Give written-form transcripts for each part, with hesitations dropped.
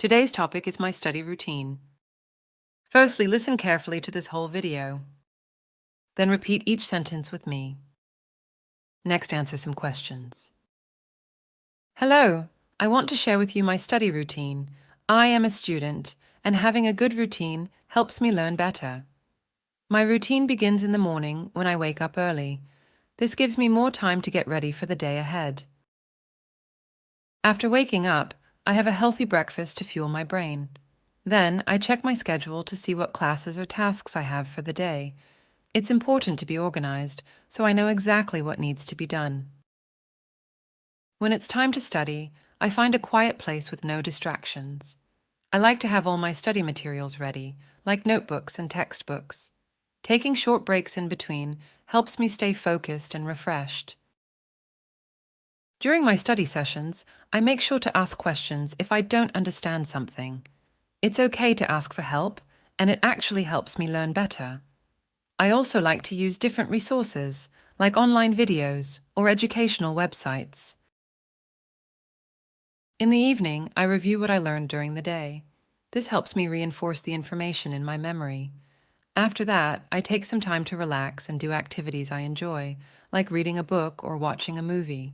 Today's topic is my study routine. Firstly, listen carefully to this whole video. Then repeat each sentence with me. Next, answer some questions. Hello, I want to share with you my study routine. I am a student, and having a good routine helps me learn better. My routine begins in the morning when I wake up early. This gives me more time to get ready for the day ahead. After waking up, I have a healthy breakfast to fuel my brain. Then, I check my schedule to see what classes or tasks I have for the day. It's important to be organized, so I know exactly what needs to be done. When it's time to study, I find a quiet place with no distractions. I like to have all my study materials ready, like notebooks and textbooks. Taking short breaks in between helps me stay focused and refreshed. During my study sessions, I make sure to ask questions if I don't understand something. It's okay to ask for help, and it actually helps me learn better. I also like to use different resources, like online videos or educational websites. In the evening, I review what I learned during the day. This helps me reinforce the information in my memory. After that, I take some time to relax and do activities I enjoy, like reading a book or watching a movie.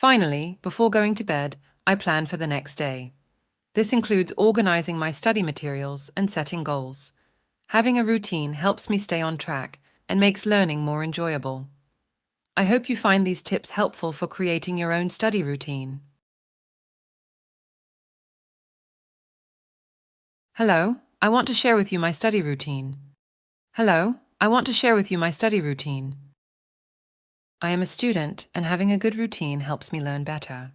Finally, before going to bed, I plan for the next day. This includes organizing my study materials and setting goals. Having a routine helps me stay on track and makes learning more enjoyable. I hope you find these tips helpful for creating your own study routine. Hello, I want to share with you my study routine. Hello, I want to share with you my study routine. I am a student, and having a good routine helps me learn better.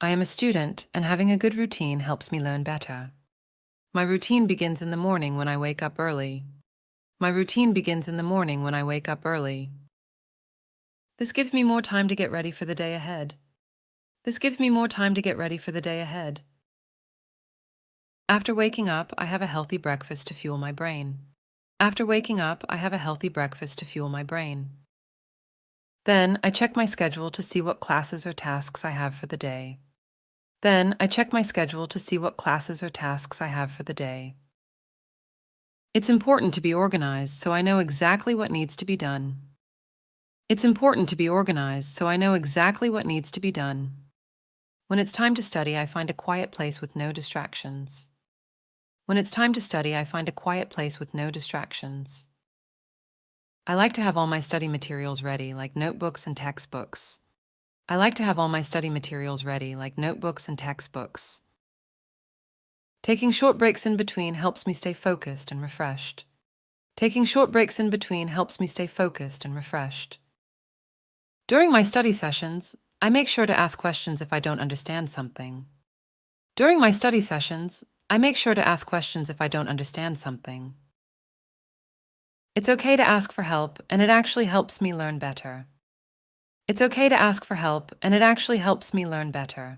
I am a student, and having a good routine helps me learn better. My routine begins in the morning when I wake up early. My routine begins in the morning when I wake up early. This gives me more time to get ready for the day ahead. This gives me more time to get ready for the day ahead. After waking up, I have a healthy breakfast to fuel my brain. After waking up, I have a healthy breakfast to fuel my brain. Then, I check my schedule to see what classes or tasks I have for the day. Then, I check my schedule to see what classes or tasks I have for the day. It's important to be organized so I know exactly what needs to be done. It's important to be organized so I know exactly what needs to be done. When it's time to study, I find a quiet place with no distractions. When it's time to study, I find a quiet place with no distractions. I like to have all my study materials ready, like notebooks and textbooks. I like to have all my study materials ready, like notebooks and textbooks. Taking short breaks in between helps me stay focused and refreshed. Taking short breaks in between helps me stay focused and refreshed. During my study sessions, I make sure to ask questions if I don't understand something. During my study sessions, I make sure to ask questions if I don't understand something. It's okay to ask for help, and it actually helps me learn better. It's okay to ask for help, and it actually helps me learn better.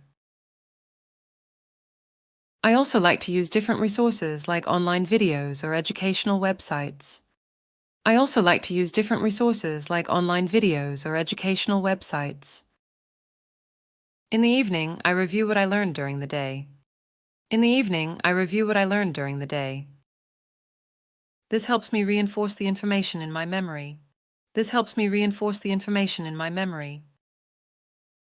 I also like to use different resources like online videos or educational websites. I also like to use different resources like online videos or educational websites. In the evening, I review what I learned during the day. In the evening, I review what I learned during the day. This helps me reinforce the information in my memory. This helps me reinforce the information in my memory.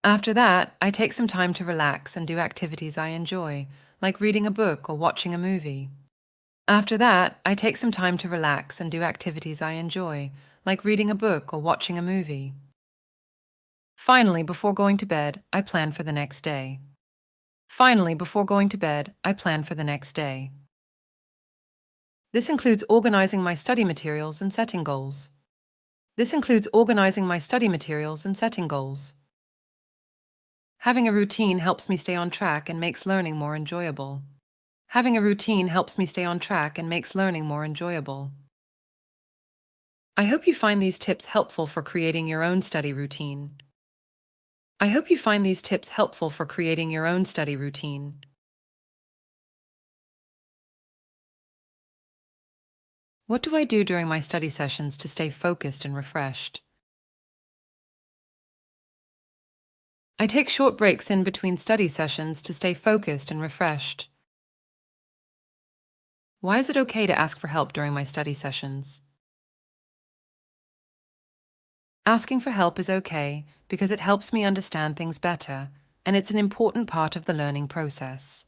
After that, I take some time to relax and do activities I enjoy, like reading a book or watching a movie. After that, I take some time to relax and do activities I enjoy, like reading a book or watching a movie. Finally, before going to bed, I plan for the next day. Finally, before going to bed, I plan for the next day. This includes organizing my study materials and setting goals. This includes organizing my study materials and setting goals. Having a routine helps me stay on track and makes learning more enjoyable. Having a routine helps me stay on track and makes learning more enjoyable. I hope you find these tips helpful for creating your own study routine. I hope you find these tips helpful for creating your own study routine. What do I do during my study sessions to stay focused and refreshed? I take short breaks in between study sessions to stay focused and refreshed. Why is it okay to ask for help during my study sessions? Asking for help is okay because it helps me understand things better, and it's an important part of the learning process.